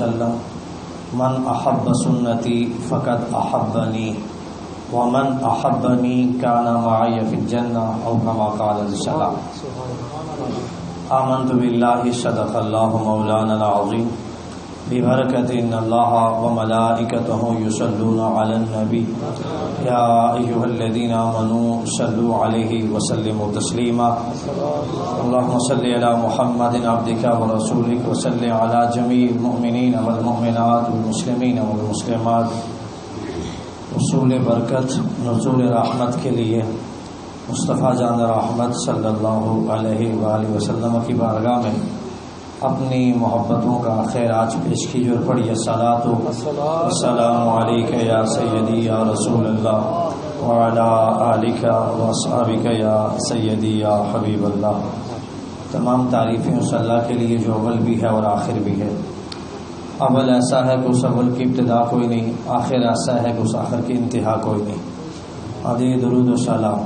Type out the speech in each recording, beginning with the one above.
وسلم من احب سنتی فقد احبنی ومن احبنی کان معی فی الجنہ او کما قال السلام۔ آمنت باللہ صدق اللہ مولانا العظیم ببرکت ان اللہ وملائکتہ یصلون علی النبی یا ایھا الذین آمنوا صلوا علیہ وسلموا تسلیما۔ اللہم صلی علی محمد عبدک ورسولک وصلی علی جمیع المؤمنین والمؤمنات والمسلمین والمسلمات۔ وصول برکت نزول رحمت کے لیے مصطفیٰ جان رحمت صلی اللہ علیہ وآلہ وسلم کی بارگاہ میں اپنی محبتوں کا خیرات پیش کیجیے اور پڑھیے صلاۃ والسلام علیک یا سیدی یا رسول اللہ وعلی آلک واصحابک یا سیدی یا حبیب اللہ۔ تمام تعریفیں اس اللہ کے لیے جو اول بھی ہے اور آخر بھی ہے۔ اول ایسا ہے کہ اس اول کی ابتدا کوئی نہیں، آخر ایسا ہے کہ اس آخر کی انتہا کوئی نہیں۔ عدی درود و سلام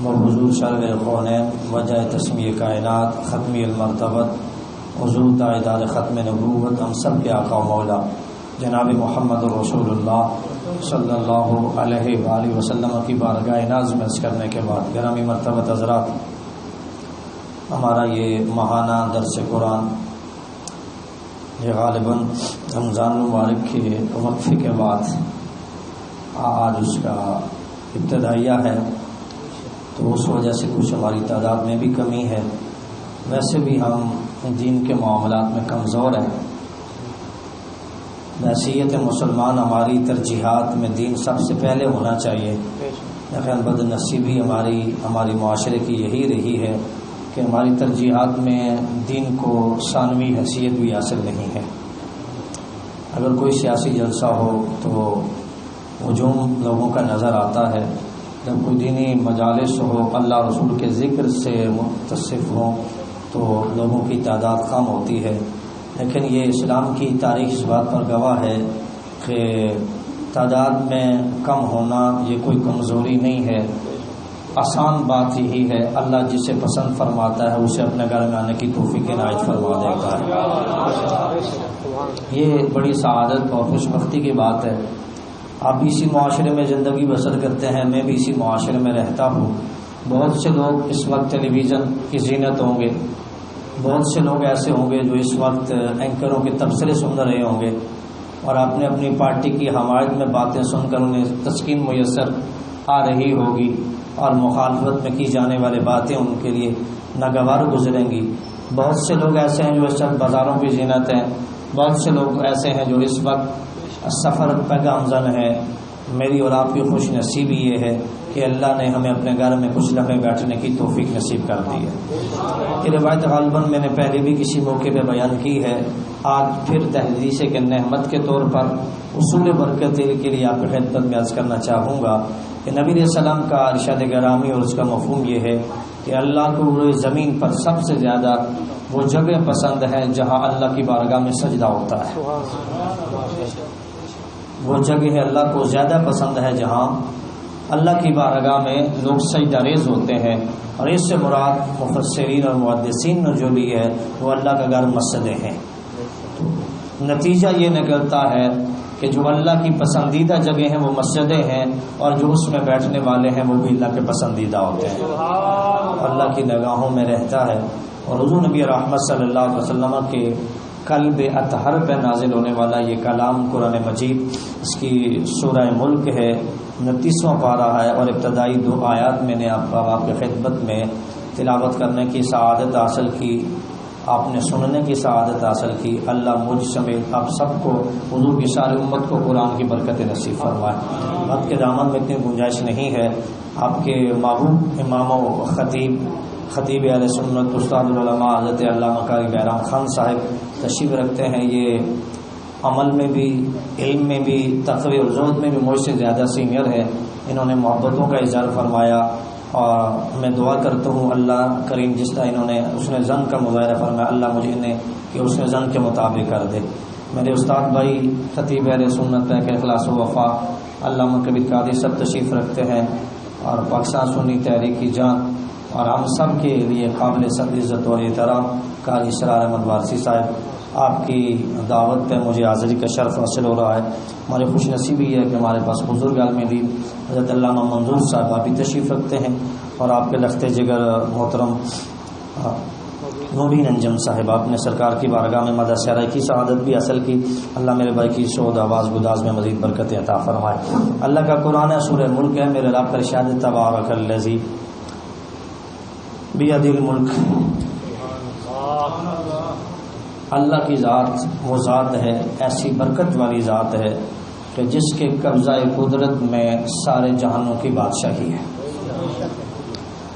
وہ حضور شرع القونین وجہ تسمیہ کائنات ختمی المرتبت حضور تاجدار ختم نبوت ہم سب کے آقا و مولا جناب محمد رسول اللہ صلی اللہ علیہ وآلہ وسلم کی بارگاہ ناز میں عرض کرنے کے بعد گرامی مرتبت حضرات، ہمارا یہ ماہانہ درس قرآن یہ غالباً رمضان المبارک کے وقفے کے بعد آج اس کا ابتدائیہ ہے، تو اس وجہ سے کچھ ہماری تعداد میں بھی کمی ہے۔ ویسے بھی ہم دین کے معاملات میں کمزور ہیں۔ حیثیت مسلمان ہماری ترجیحات میں دین سب سے پہلے ہونا چاہیے، لیکن بد نصیبی ہماری معاشرے کی یہی رہی ہے کہ ہماری ترجیحات میں دین کو ثانوی حیثیت بھی حاصل نہیں ہے۔ اگر کوئی سیاسی جلسہ ہو تو ہجوم لوگوں کا نظر آتا ہے، جب کوئی دینی مجالس ہو اللہ رسول کے ذکر سے متصف ہوں تو لوگوں کی تعداد کم ہوتی ہے۔ لیکن یہ اسلام کی تاریخ اس بات پر گواہ ہے کہ تعداد میں کم ہونا یہ کوئی کمزوری نہیں ہے، آسان بات یہی ہے، اللہ جسے پسند فرماتا ہے اسے اپنے گھر میں آنے کی توفیق عنایت فرما دیتا ہے۔ یہ بڑی سعادت اور خوش بختی کی بات ہے۔ آپ بھی اسی معاشرے میں زندگی بسر کرتے ہیں، میں بھی اسی معاشرے میں رہتا ہوں۔ بہت سے لوگ اس وقت ٹیلی ویژن کی زینت ہوں گے، بہت سے لوگ ایسے ہوں گے جو اس وقت اینکروں کے تبصرے سن رہے ہوں گے، اور آپ نے اپنی پارٹی کی حمایت میں باتیں سن کر انہیں تسکین میسر آ رہی ہوگی، اور مخالفت میں کی جانے والی باتیں ان کے لیے ناگوار گزریں گی۔ بہت سے لوگ ایسے ہیں جو اس وقت بازاروں کی زینت ہیں، بہت سے لوگ ایسے ہیں جو اس وقت سفر پہ گامزن ہے۔ میری اور آپ کی خوش نصیبی یہ ہے کہ اللہ نے ہمیں اپنے گھر میں کچھ لمحے بیٹھنے کی توفیق نصیب کر دی ہے۔ یہ روایت غالباً میں نے پہلے بھی کسی موقع پہ بیان کی ہے، آج پھر تحدیث کے نعمت کے طور پر اصول برکت کے لیے آپ کی خدمت میں عرض کرنا چاہوں گا کہ نبی علیہ السلام کا ارشاد گرامی اور اس کا مفہوم یہ ہے کہ اللہ کو زمین پر سب سے زیادہ وہ جگہ پسند ہے جہاں اللہ کی بارگاہ میں سجدہ ہوتا ہے۔ وہ جگہ ہے اللہ کو زیادہ پسند ہے جہاں اللہ کی بارگاہ میں لوگ سجدہ ریز ہوتے ہیں، اور اس سے مراد مفسرین اور محدثین نے جو لی ہے وہ اللہ کا گھر مسجدیں ہیں۔ نتیجہ یہ نکلتا ہے کہ جو اللہ کی پسندیدہ جگہ ہیں وہ مسجدیں ہیں، اور جو اس میں بیٹھنے والے ہیں وہ بھی اللہ کے پسندیدہ ہوتے ہیں، اللہ کی نگاہوں میں رہتا ہے۔ اور حضور نبی رحمت صلی اللہ علیہ وسلم کے قلب اطہر پہ نازل ہونے والا یہ کلام قرآن مجید، اس کی سورہ ملک ہے، 29واں پارہ ہے، اور ابتدائی 2 آیات میں نے آپ کی خدمت میں تلاوت کرنے کی سعادت حاصل کی، آپ نے سننے کی سعادت حاصل کی۔ اللہ مجھ سمیت آپ سب کو، حضور کی ساری امت کو قرآن کی برکت نصیب فرمائے۔ وقت کے دامن میں اتنی گنجائش نہیں ہے۔ آپ کے محبوب امام و خطیب اہل سنت استاد العلماء حضرت علامہ قاری بہرام خان صاحب تشریف رکھتے ہیں۔ یہ عمل میں بھی، علم میں بھی، تقوی اور زہد میں بھی مجھ سے زیادہ سینئر ہے۔ انہوں نے محبتوں کا اظہار فرمایا، اور میں دعا کرتا ہوں اللہ کریم جس طرح انہوں نے حسن ظن کا مظاہرہ فرمایا، اللہ مجھے انہیں کہ حسن ظن کے مطابق کر دے۔ میرے استاد بھائی خطیب اہل سنت ہے کہ اخلاص و وفا علامہ کبیر قادری سب تشریف رکھتے ہیں، اور پاکستان سنی تحریک کی جان، اور ہم سب کے لیے قابل صد عزت اور احترام قاری اسرار احمد وارثی صاحب، آپ کی دعوت پہ مجھے حاضری کا شرف حاصل ہو رہا ہے. ہماری خوش نصیبی ہے کہ ہمارے پاس بزرگ عالم دین حضرت علامہ منظور صاحب آپ بھی تشریف رکھتے ہیں، اور آپ کے لخت جگر محترم نورین انجم صاحب، آپ نے سرکار کی بارگاہ میں مدح سیرہ کی سعادت بھی حاصل کی. اللہ میرے بھائی کی شود آواز گداز میں مزید برکت عطا فرمائے. اللہ کا قرآن ہے، سورہ ملک ہے. میرے رب کا ارشاد تبارک الذی بیدہ الملک. اللہ کی ذات وہ ذات ہے، ایسی برکت والی ذات ہے کہ جس کے قبضہ قدرت میں سارے جہانوں کی بادشاہی ہے.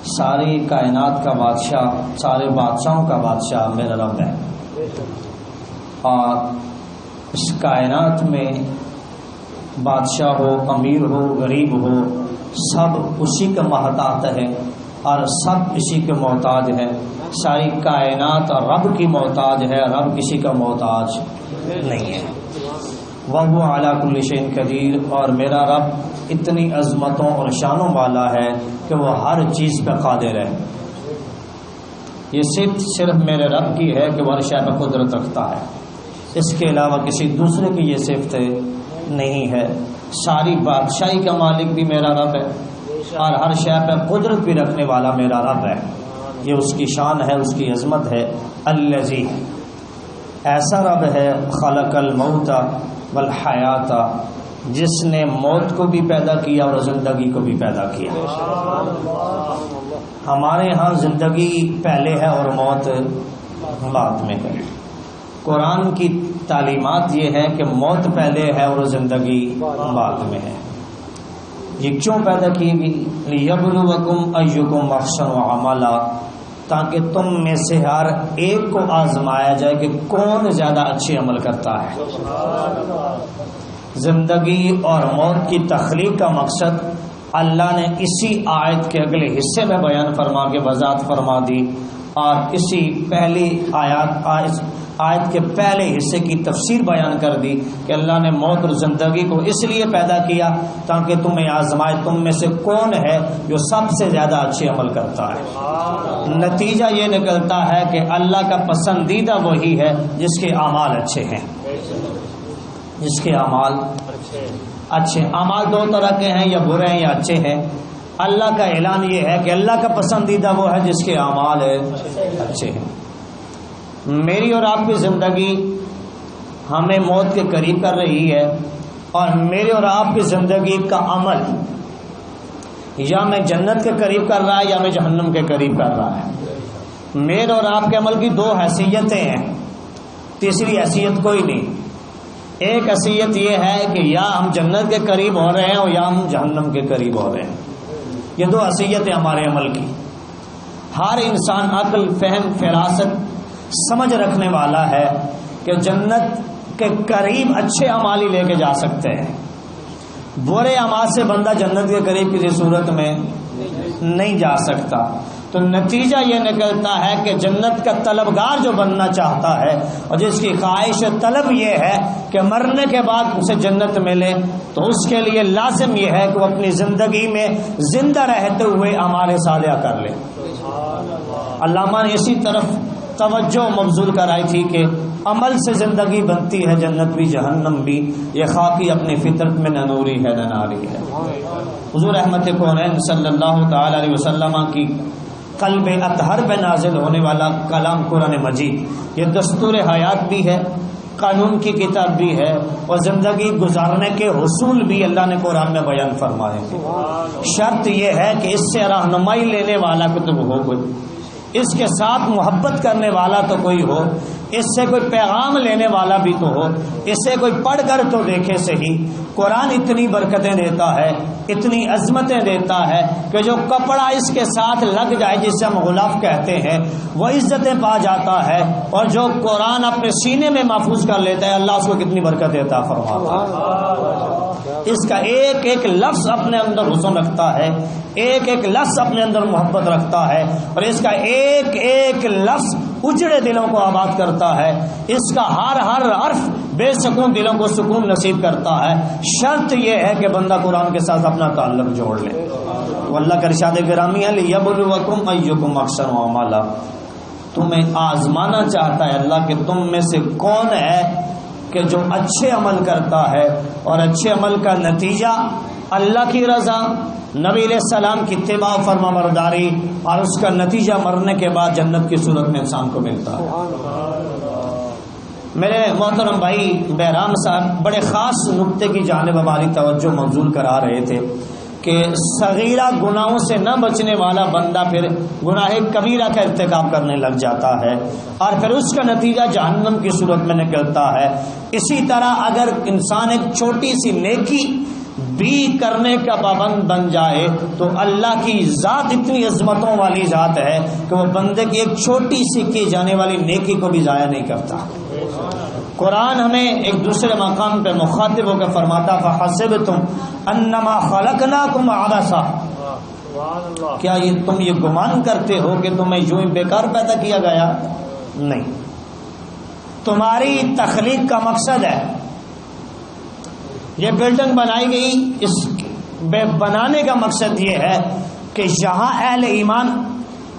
ساری کائنات کا بادشاہ، سارے بادشاہوں کا بادشاہ میرا رب ہے. اور اس کائنات میں بادشاہ ہو، امیر ہو، غریب ہو، سب اسی کا محتاط ہے اور سب اسی کے محتاج ہے. ساری کائنات اور رب کی محتاج ہے، رب کسی کا محتاج نہیں ہے. وَهُوَ عَلَى كُلِّ شَيْءٍ قَدِيرٌ. اور میرا رب اتنی عظمتوں اور شانوں والا ہے کہ وہ ہر چیز پہ قادر ہے. یہ صرف میرے رب کی ہے کہ وہ ہر شے پہ قدرت رکھتا ہے. اس کے علاوہ کسی دوسرے کی یہ صفت نہیں ہے. ساری بادشاہی کا مالک بھی میرا رب ہے اور ہر شے پہ قدرت بھی رکھنے والا میرا رب ہے. یہ اس کی شان ہے، اس کی عظمت ہے. الذی، ایسا رب ہے، خلق الموت والحیات، جس نے موت کو بھی پیدا کیا اور زندگی کو بھی پیدا کیا. ہمارے ہاں زندگی پہلے ہے اور موت بعد میں ہے. قرآن کی تعلیمات یہ ہے کہ موت پہلے ہے اور زندگی بعد میں ہے. یہ کیوں پیدا کی گئی؟ لیبلوکم ایکم احسن عملا، تاکہ تم میں سے ہر ایک کو آزمایا جائے کہ کون زیادہ اچھے عمل کرتا ہے. زندگی اور موت کی تخلیق کا مقصد اللہ نے اسی آیت کے اگلے حصے میں بیان فرما کے وضاحت فرما دی، اور اسی پہلی آیت کے پہلے حصے کی تفسیر بیان کر دی کہ اللہ نے موت اور زندگی کو اس لیے پیدا کیا تاکہ تمہیں آزمائے تم میں سے کون ہے جو سب سے زیادہ اچھے عمل کرتا ہے. نتیجہ یہ نکلتا ہے کہ اللہ کا پسندیدہ وہی ہے جس کے اعمال اچھے ہیں. جس کے اعمال اچھے، اعمال دو طرح کے ہیں، یا برے ہیں یا اچھے ہیں. اللہ کا اعلان یہ ہے کہ اللہ کا پسندیدہ وہ ہے جس کے اعمال اچھے ہیں. میری اور آپ کی زندگی ہمیں موت کے قریب کر رہی ہے، اور میرے اور آپ کی زندگی کا عمل یا میں جنت کے قریب کر رہا ہے یا میں جہنم کے قریب کر رہا ہے. میرے اور آپ کے عمل کی دو حیثیتیں ہیں، تیسری حیثیت کوئی نہیں. ایک حیثیت یہ ہے کہ یا ہم جنت کے قریب ہو رہے ہیں اور یا ہم جہنم کے قریب ہو رہے ہیں. یہ دو حیثیتیں ہمارے عمل کی. ہر انسان عقل، فہم، فراست، سمجھ رکھنے والا ہے کہ جنت کے قریب اچھے اعمال ہی لے کے جا سکتے ہیں. برے اعمال سے بندہ جنت کے قریب کسی صورت میں نہیں جا سکتا. تو نتیجہ یہ نکلتا ہے کہ جنت کا طلبگار جو بننا چاہتا ہے اور جس کی خواہش طلب یہ ہے کہ مرنے کے بعد اسے جنت ملے، تو اس کے لیے لازم یہ ہے کہ وہ اپنی زندگی میں زندہ رہتے ہوئے اعمال صالحہ کر لے. علامہ نے اسی طرف توجہ مبذول کرائی تھی کہ عمل سے زندگی بنتی ہے، جنت بھی جہنم بھی. یہ خاکی اپنی فطرت میں نہ نوری ہے نہ ناری ہے. حضور رحمت کونین صلی اللہ تعالی علیہ وسلم کی قلب اطہر پہ نازل ہونے والا کلام قرآن مجید یہ دستور حیات بھی ہے، قانون کی کتاب بھی ہے، اور زندگی گزارنے کے حصول بھی اللہ نے قرآن میں بیان فرمائے. شرط یہ ہے کہ اس سے رہنمائی لینے والا تو ہو کوئی، اس کے ساتھ محبت کرنے والا تو کوئی ہو، اس سے کوئی پیغام لینے والا بھی تو ہو، اسے کوئی پڑھ کر تو دیکھے صحیح. قرآن اتنی برکتیں دیتا ہے، اتنی عظمتیں دیتا ہے کہ جو کپڑا اس کے ساتھ لگ جائے جسے ہم غلاف کہتے ہیں وہ عزتیں پا جاتا ہے، اور جو قرآن اپنے سینے میں محفوظ کر لیتا ہے اللہ اس کو کتنی برکت دیتا فرماتا ہے. اس کا ایک ایک لفظ اپنے اندر حسن رکھتا ہے، ایک ایک لفظ اپنے اندر محبت رکھتا ہے، اور اس کا ایک ایک لفظ اجڑے دلوں کو آباد کرتا ہے. اس کا ہر ہر حرف بے سکون دلوں کو سکون نصیب کرتا ہے. شرط یہ ہے کہ بندہ قرآن کے ساتھ اپنا تعلق جوڑ لے. تو اللہ کا ارشاد گرامی ہے لیبلوکم ایکم احسن عملا. تمہیں آزمانا چاہتا ہے اللہ کہ تم میں سے کون ہے کہ جو اچھے عمل کرتا ہے اور اچھے عمل کا نتیجہ اللہ کی رضا، نبی علیہ السلام کی اتباع و فرما برداری، اور اس کا نتیجہ مرنے کے بعد جنت کی صورت میں انسان کو ملتا ہے۔ میرے محترم بھائی بہرام صاحب بڑے خاص نقطے کی جانب ہماری توجہ مبذول کرا رہے تھے کہ صغیرہ گناہوں سے نہ بچنے والا بندہ پھر گناہ کبیرہ کا ارتکاب کرنے لگ جاتا ہے اور پھر اس کا نتیجہ جہنم کی صورت میں نکلتا ہے۔ اسی طرح اگر انسان ایک چھوٹی سی نیکی بھی کرنے کا پابند بن جائے تو اللہ کی ذات اتنی عظمتوں والی ذات ہے کہ وہ بندے کی ایک چھوٹی سی کی جانے والی نیکی کو بھی ضائع نہیں کرتا۔ قرآن ہمیں ایک دوسرے مقام پہ مخاطب ہو کر فرماتا فَحَسِبْتُمْ أَنَّمَا خَلَقْنَاكُمْ عَبَثًا، کیا یہ تم یہ گمان کرتے ہو کہ تمہیں یوں ہی بیکار پیدا کیا گیا؟ نہیں، تمہاری تخلیق کا مقصد ہے، یہ بلڈنگ بنائی گئی، اس بنانے کا مقصد یہ ہے کہ یہاں اہل ایمان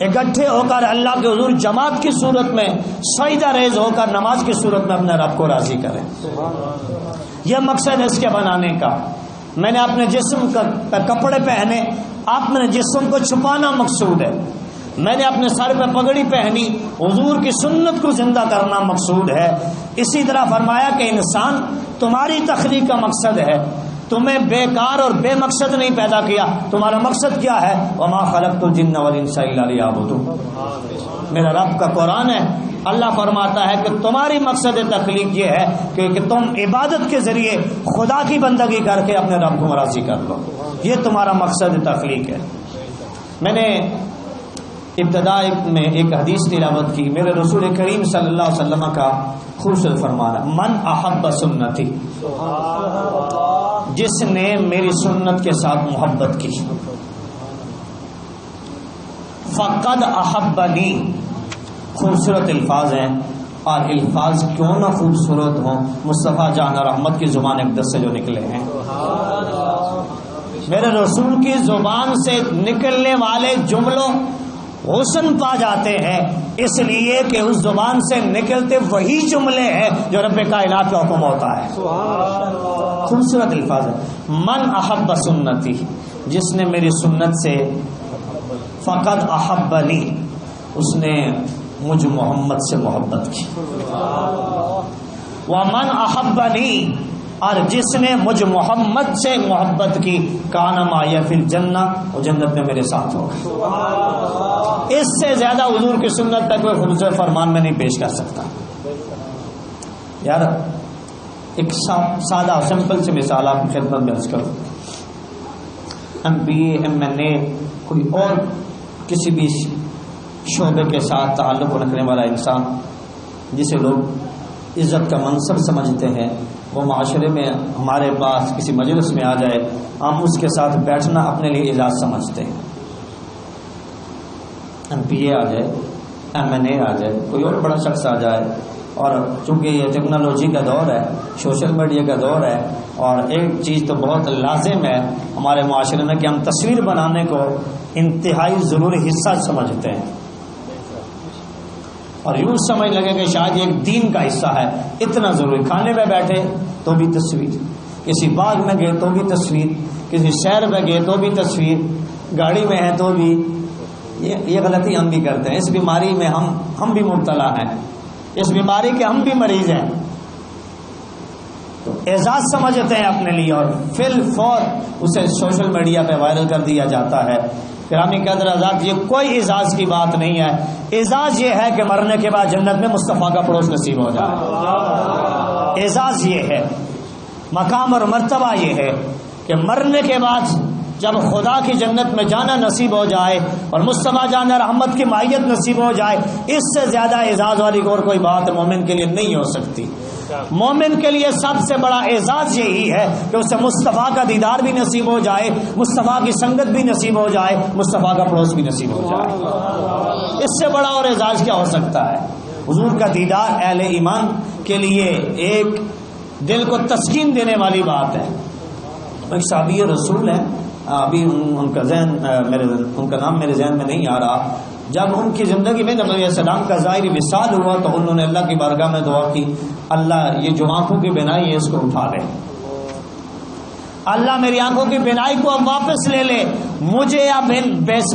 اکٹھے ہو کر اللہ کے حضور جماعت کی صورت میں سجدہ ریز ہو کر نماز کی صورت میں اپنے رب کو راضی کریں۔ یہ مقصد ہے اس کے بنانے کا۔ میں نے اپنے جسم کا کپڑے پہنے، اپنے جسم کو چھپانا مقصود ہے۔ میں نے اپنے سر پہ پگڑی پہنی، حضور کی سنت کو زندہ کرنا مقصود ہے۔ اسی طرح فرمایا کہ انسان تمہاری تخلیق کا مقصد ہے، تمہیں بیکار اور بے مقصد نہیں پیدا کیا۔ تمہارا مقصد کیا ہے؟ وما خلقت الجن والانس الا لیعبدون۔ میرا رب کا قرآن ہے، اللہ فرماتا ہے کہ تمہاری مقصد تخلیق یہ ہے کہ تم عبادت کے ذریعے خدا کی بندگی کر کے اپنے رب کو راضی کر لو، یہ تمہارا مقصد تخلیق ہے۔ میں نے ابتدا میں ایک حدیث تلاوت کی، میرے رسول کریم صلی اللہ علیہ وسلم کا خوبصورت فرمان ہے، من احب سنتی، جس نے میری سنت کے ساتھ محبت کی، فقد احبنی۔ خوبصورت الفاظ ہیں، اور الفاظ کیوں نہ خوبصورت ہوں، مصطفیٰ جان رحمت کی زبان اقدس سے جو نکلے ہیں، میرے رسول کی زبان سے نکلنے والے جملوں حسن پا جاتے ہیں، اس لیے کہ اس زبان سے نکلتے وہی جملے ہیں جو رب کائنات کا حکم ہوتا ہے۔ خوبصورت الفاظ ہے، من احب سنتی، جس نے میری سنت سے، فقد احبنی، اس نے مجھ محمد سے محبت کی، ومن احبنی، اور جس نے مجھ محمد سے محبت کی، کان معی فی الجنہ، وہ جنت میں میرے ساتھ ہوگا۔ اس سے زیادہ حضور کی سنت تک کوئی خوبصورت فرمان میں نہیں پیش کر سکتا۔ یار ایک سادہ سمپل سی مثال آپ کی خدمت میں عرض کروں، MBA MNA کوئی اور کسی بھی شعبے کے ساتھ تعلق رکھنے والا انسان جسے لوگ عزت کا منصب سمجھتے ہیں، وہ معاشرے میں ہمارے پاس کسی مجلس میں آ جائے، ہم اس کے ساتھ بیٹھنا اپنے لیے اعزاز سمجھتے ہیں۔ MPA آ جائے، MNA آ جائے، کوئی اور بڑا شخص آ جائے، اور چونکہ یہ ٹیکنالوجی کا دور ہے، سوشل میڈیا کا دور ہے، اور ایک چیز تو بہت لازم ہے ہمارے معاشرے میں کہ ہم تصویر بنانے کو انتہائی ضروری حصہ سمجھتے ہیں، اور یوں سمجھ لگے کہ شاید یہ ایک دین کا حصہ ہے، اتنا ضروری۔ کھانے میں بیٹھے تو بھی تصویر، کسی باغ میں گئے تو بھی تصویر، کسی شہر میں گئے تو بھی تصویر، گاڑی میں ہے تو بھی۔ یہ غلطی ہم بھی کرتے ہیں، اس بیماری میں ہم بھی مبتلا ہیں، اس بیماری کے ہم بھی مریض ہیں، تو اعزاز سمجھتے ہیں اپنے لیے، اور فی الفور اسے سوشل میڈیا پہ وائرل کر دیا جاتا ہے۔ گرامی قدر حضرات، یہ کوئی اعزاز کی بات نہیں ہے، اعزاز یہ ہے کہ مرنے کے بعد جنت میں مصطفیٰ کا پڑوس نصیب ہو جائے۔ اعزاز یہ ہے، مقام اور مرتبہ یہ ہے کہ مرنے کے بعد جب خدا کی جنت میں جانا نصیب ہو جائے اور مصطفیٰ جانا رحمت کی مائیت نصیب ہو جائے، اس سے زیادہ اعزاز والی اور کوئی بات مومن کے لیے نہیں ہو سکتی۔ مومن کے لیے سب سے بڑا اعزاز یہی ہے کہ اسے مصطفیٰ کا دیدار بھی نصیب ہو جائے، مصطفیٰ کی سنگت بھی نصیب ہو جائے، مصطفیٰ کا پڑوس بھی نصیب ہو جائے۔ اس سے بڑا اور اعزاز کیا ہو سکتا ہے؟ حضور کا دیدار اہل ایمان کے لیے ایک دل کو تسکین دینے والی بات ہے۔ ایک صحابی رسول ہے، ابھی ان کا نام میرے ذہن میں نہیں آ رہا، جب ان کی زندگی میں نبی علیہ السلام کا ظاہری وصال ہوا تو انہوں نے اللہ کی بارگاہ میں دعا کی، اللہ یہ جو آنکھوں کی بینائی ہے اس کو اٹھا لے، اللہ میری آنکھوں کی بینائی کو اب واپس لے لے، مجھے اب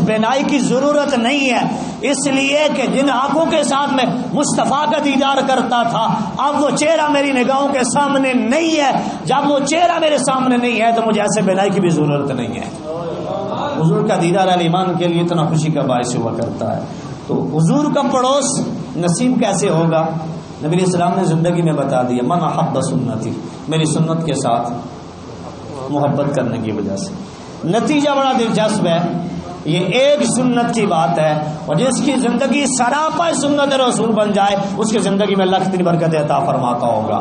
بینائی کی ضرورت نہیں ہے، اس لیے کہ جن آنکھوں کے ساتھ میں مصطفیٰ کا دیدار کرتا تھا اب وہ چہرہ میری نگاہوں کے سامنے نہیں ہے، جب وہ چہرہ میرے سامنے نہیں ہے تو مجھے ایسے بینائی کی بھی ضرورت نہیں ہے۔ حضور کا دیدار اہل ایمان کے لیے اتنا خوشی کا باعث ہوا کرتا ہے۔ تو حضور کا پڑوس نصیب کیسے ہوگا؟ نبی علیہ السلام نے زندگی میں بتا دیا، من احب سنتی، میری سنت کے ساتھ محبت کرنے کی وجہ سے۔ نتیجہ بڑا دلچسپ ہے، یہ ایک سنت کی بات ہے، اور جس کی زندگی سراپا سنت رسول بن جائے اس کی زندگی میں اللہ کتنی برکت عطا فرماتا ہوگا۔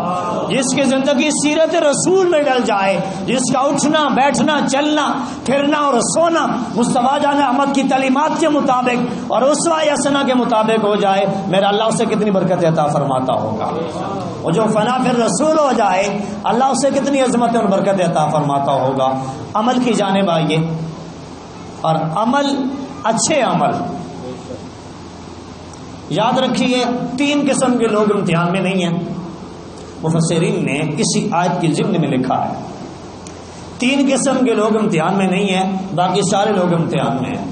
جس کی زندگی سیرت رسول میں ڈل جائے، جس کا اٹھنا بیٹھنا چلنا پھرنا اور سونا مصطفیٰ جان احمد کی تعلیمات کے مطابق اور اسوہ حسنہ کے مطابق ہو جائے، میرا اللہ اسے کتنی برکت عطا فرماتا ہوگا۔ اور جو فنا پھر رسول ہو جائے اللہ اسے کتنی عظمت اور برکت عطا فرماتا ہوگا۔ عمل کی جانب آئیے، اور عمل اچھے عمل یاد رکھیے، 3 قسم کے لوگ امتحان میں نہیں ہیں۔ مفسرین نے کسی آیت کی ضمن میں لکھا ہے 3 قسم کے لوگ امتحان میں نہیں ہیں، باقی سارے لوگ امتحان میں ہیں۔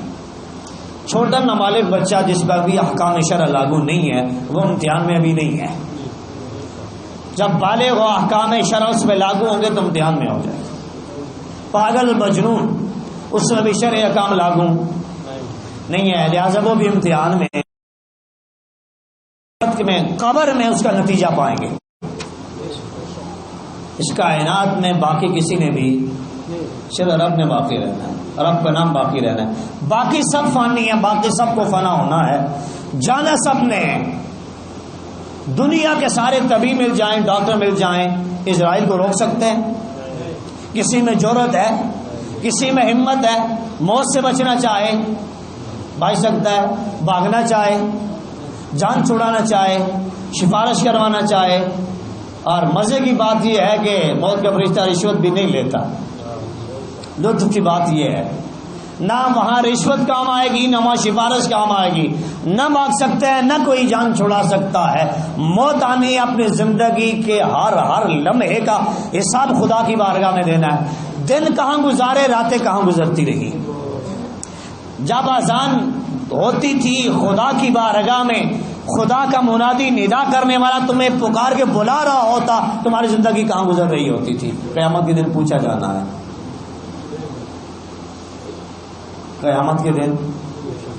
چھوٹا نابالغ بچہ جس پر بھی احکام شرع لاگو نہیں ہے وہ امتحان میں ابھی نہیں ہے، جب بالغ ہو احکام شرع اس میں لاگو ہوں گے تو امتحان میں ہو جائے گا۔ پاگل مجنون اس میں بھی شرع احکام لاگو نہیں ہے، لہذا وہ بھی امتحان میں قبر میں اس کا نتیجہ پائیں گے۔ اس کائنات میں باقی کسی نے بھی صرف رب نے باقی رہنا ہے، رب کا نام باقی رہنا ہے، باقی سب فانی ہے، باقی سب کو فنا ہونا ہے، جانا سب نے ہے۔ دنیا کے سارے طبیب مل جائیں، ڈاکٹر مل جائیں، اسرائیل کو روک سکتے ہیں؟ کسی میں جرأت ہے، کسی میں ہمت ہے، موت سے بچنا چاہے بچ سکتا ہے، بھاگنا چاہے، جان چھڑانا چاہے، سفارش کروانا چاہے۔ اور مزے کی بات یہ ہے کہ موت کا فرشتہ رشوت بھی نہیں لیتا۔ لطف کی بات یہ ہے، نہ وہاں رشوت کام آئے گی، نہ وہاں سفارش کام آئے گی، نہ بھاگ سکتے ہیں، نہ کوئی جان چھڑا سکتا ہے۔ موت آنی اپنی زندگی کے ہر لمحے کا حساب خدا کی بارگاہ میں دینا ہے۔ دن کہاں گزارے، راتیں کہاں گزرتی رہی۔ جب اذان ہوتی تھی خدا کی بارگاہ میں، خدا کا منادی ندا کرنے والا تمہیں پکار کے بلا رہا ہوتا، تمہاری زندگی کہاں گزر رہی ہوتی تھی؟ قیامت کے دن پوچھا جانا ہے، قیامت کے دن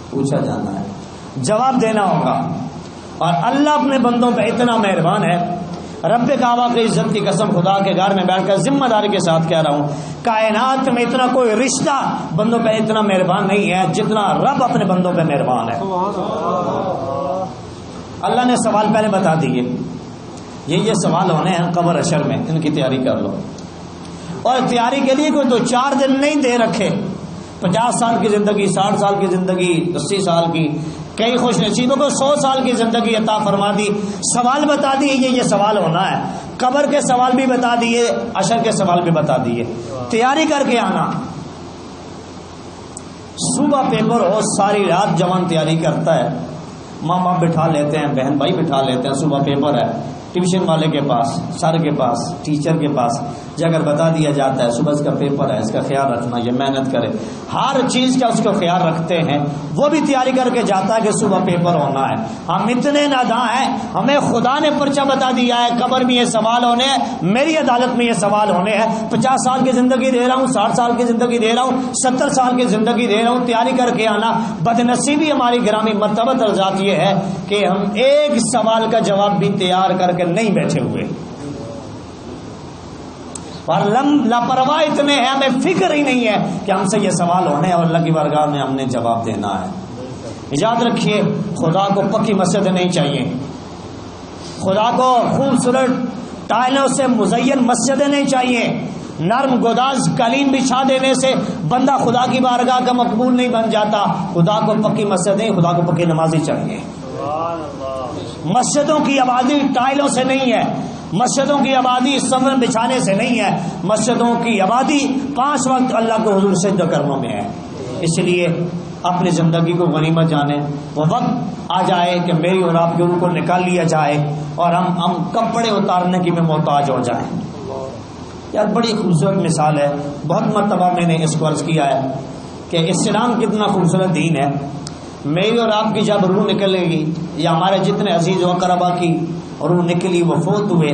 پوچھا جانا ہے، جواب دینا ہوگا۔ اور اللہ اپنے بندوں پہ اتنا مہربان ہے، رب کعبہ کی عزت کی قسم خدا کے گھر میں بیٹھ کر ذمہ داری کے ساتھ کہہ رہا ہوں، کائنات میں اتنا کوئی رشتہ بندوں پہ اتنا مہربان نہیں ہے جتنا رب اپنے بندوں پہ مہربان ہے۔ اللہ نے سوال پہلے بتا دیے، یہ سوال ہونے ہیں قبر حشر میں، ان کی تیاری کر لو۔ اور تیاری کے لیے کوئی تو 4 دن نہیں دے رکھے، 50 سال کی زندگی، 60 سال کی زندگی، 80 سال کی، کئی خوش نصیبوں کو 100 سال کی زندگی عطا فرما دی۔ سوال بتا دیے، یہ سوال ہونا ہے، قبر کے سوال بھی بتا دیے، حشر کے سوال بھی بتا دیے، تیاری کر کے آنا۔ صبح پیپر ہو، ساری رات جوان تیاری کرتا ہے، ماں باپ بٹھا لیتے ہیں، بہن بھائی بٹھا لیتے ہیں، صبح پیپر ہے، ٹیوشن والے کے پاس، سر کے پاس، ٹیچر کے پاس جا کر بتا دیا جاتا ہے صبح اس کا پیپر ہے، اس کا خیال رکھنا، یہ محنت کرے، ہر چیز کا اس کو خیال رکھتے ہیں۔ وہ بھی تیاری کر کے جاتا ہے کہ صبح پیپر ہونا ہے۔ ہم اتنے ناداں ہیں، ہمیں خدا نے پرچہ بتا دیا ہے قبر میں یہ سوال ہونے ہیں، میری عدالت میں یہ سوال ہونے ہیں۔ 50 سال کی زندگی دے رہا ہوں، 60 سال کی زندگی دے رہا ہوں، 70 سال کی زندگی دے رہا ہوں، تیاری کر کے آنا۔ بدنصیبی ہماری گرامی مرتبہ درجات یہ ہے کہ ہم ایک سوال کا جواب بھی تیار کر کے نہیں بیٹھے ہوئے، اور لاپرواہ اتنے ہیں، ہمیں فکر ہی نہیں ہے کہ ہم سے یہ سوال ہونے اور اللہ کی بارگاہ میں ہم نے جواب دینا ہے۔ یاد رکھیے، خدا کو پکی مسجد نہیں چاہیے، خدا کو خوبصورت ٹائلوں سے مزین مسجدیں نہیں چاہیے، نرم گوداز قالین بچھا دینے سے بندہ خدا کی بارگاہ کا مقبول نہیں بن جاتا۔ خدا کو پکی مسجد نہیں، خدا کو پکی نمازی چاہیے۔ مسجدوں کی آبادی ٹائلوں سے نہیں ہے، مسجدوں کی آبادی سمن بچھانے سے نہیں ہے، مسجدوں کی آبادی 5 وقت اللہ کو حضور سجدہ کرنے میں ہے۔ اس لیے اپنی زندگی کو غنیمت جانیں. وہ وقت آ جائے کہ میری اور آپ کی روح کو نکال لیا جائے اور ہم کپڑے اتارنے کی میں محتاج ہو جائیں. یار بڑی خوبصورت مثال ہے. بہت مرتبہ میں نے اس کو عرض کیا ہے کہ اسلام کتنا خوبصورت دین ہے. میری اور آپ کی جب روح نکلے گی یا ہمارے جتنے عزیز و اقربا کی روح نکلی وہ فوت ہوئے,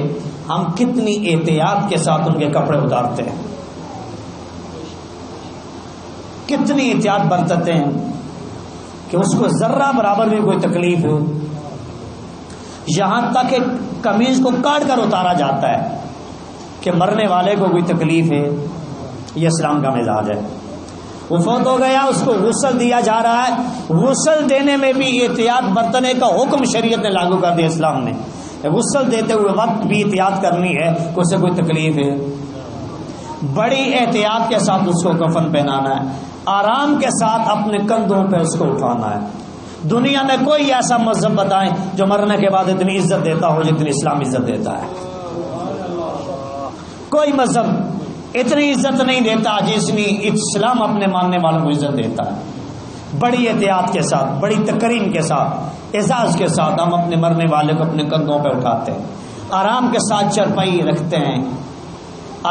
ہم کتنی احتیاط کے ساتھ ان کے کپڑے اتارتے ہیں, کتنی احتیاط برتتے ہیں کہ اس کو ذرہ برابر بھی کوئی تکلیف ہو. یہاں تک کہ قمیض کو کاٹ کر اتارا جاتا ہے کہ مرنے والے کو کوئی تکلیف ہے. یہ اسلام کا مزاج ہے. وہ فوت ہو گیا, اس کو غسل دیا جا رہا ہے, غسل دینے میں بھی احتیاط برتنے کا حکم شریعت نے لاگو کر دیا اسلام نے. غسل دیتے ہوئے وقت بھی احتیاط کرنی ہے کہ اسے کوئی تکلیف ہے. بڑی احتیاط کے ساتھ اس کو کفن پہنانا ہے, آرام کے ساتھ اپنے کندھوں پہ اس کو اٹھانا ہے. دنیا میں کوئی ایسا مذہب بتائیں جو مرنے کے بعد اتنی عزت دیتا ہو جتنی اسلام عزت دیتا ہے. کوئی مذہب اتنی عزت نہیں دیتا جتنی اسلام اپنے ماننے والوں کو عزت دیتا ہے. بڑی احتیاط کے ساتھ, بڑی تکریم کے ساتھ, اعزاز کے ساتھ ہم اپنے مرنے والے کو اپنے کندھوں پہ اٹھاتے ہیں, آرام کے ساتھ چرپائی رکھتے ہیں,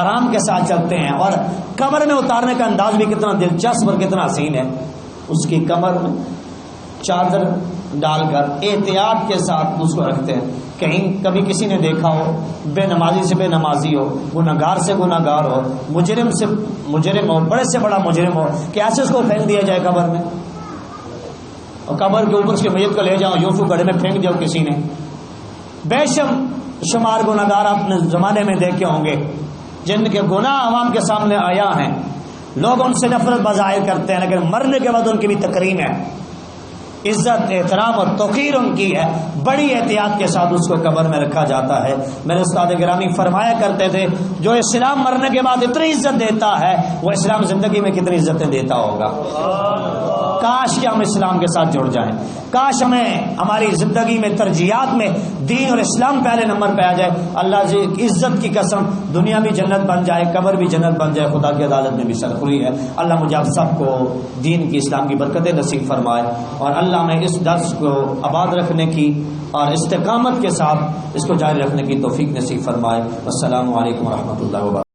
آرام کے ساتھ چلتے ہیں. اور قبر میں اتارنے کا انداز بھی کتنا دلچسپ اور کتنا حسین ہے. اس کی کمر میں چادر ڈال کر احتیاط کے ساتھ اس کو رکھتے ہیں. کہیں کبھی کسی نے دیکھا ہو بے نمازی سے بے نمازی ہو, گناہگار سے گناہگار ہو, مجرم سے مجرم ہو, بڑے سے بڑا مجرم ہو, کیسے اس کو پھینک دیا جائے قبر میں, اور قبر کے اوپر اس کی میت کو لے جاؤ یوسف گڑھے میں پھینک دو کسی نے. بے شمار گناہگار اپنے زمانے میں دیکھے ہوں گے جن کے گناہ عوام کے سامنے آیا ہیں, لوگ ان سے نفرت بظاہر کرتے ہیں, لیکن مرنے کے بعد ان کی بھی تکریم ہے, عزت احترام اور توقیر ان کی ہے. بڑی احتیاط کے ساتھ اس کو قبر میں رکھا جاتا ہے. میرے استاد گرامی فرمایا کرتے تھے جو اسلام مرنے کے بعد اتنی عزت دیتا ہے وہ اسلام زندگی میں کتنی عزتیں دیتا ہوگا. کاش کہ ہم اسلام کے ساتھ جڑ جائیں, کاش ہمیں ہماری زندگی میں ترجیحات میں دین اور اسلام پہلے نمبر پہ آ جائے. اللہ جی عزت کی قسم دنیا بھی جنت بن جائے, قبر بھی جنت بن جائے, خدا کی عدالت میں بھی سرخوری ہے. اللہ مجھے آپ سب کو دین کی اسلام کی برکتیں نصیب فرمائے, اور اللہ میں اس درس کو آباد رکھنے کی اور استقامت کے ساتھ اس کو جاری رکھنے کی توفیق نصیب فرمائے. السلام علیکم ورحمۃ اللہ وبرکاتہ.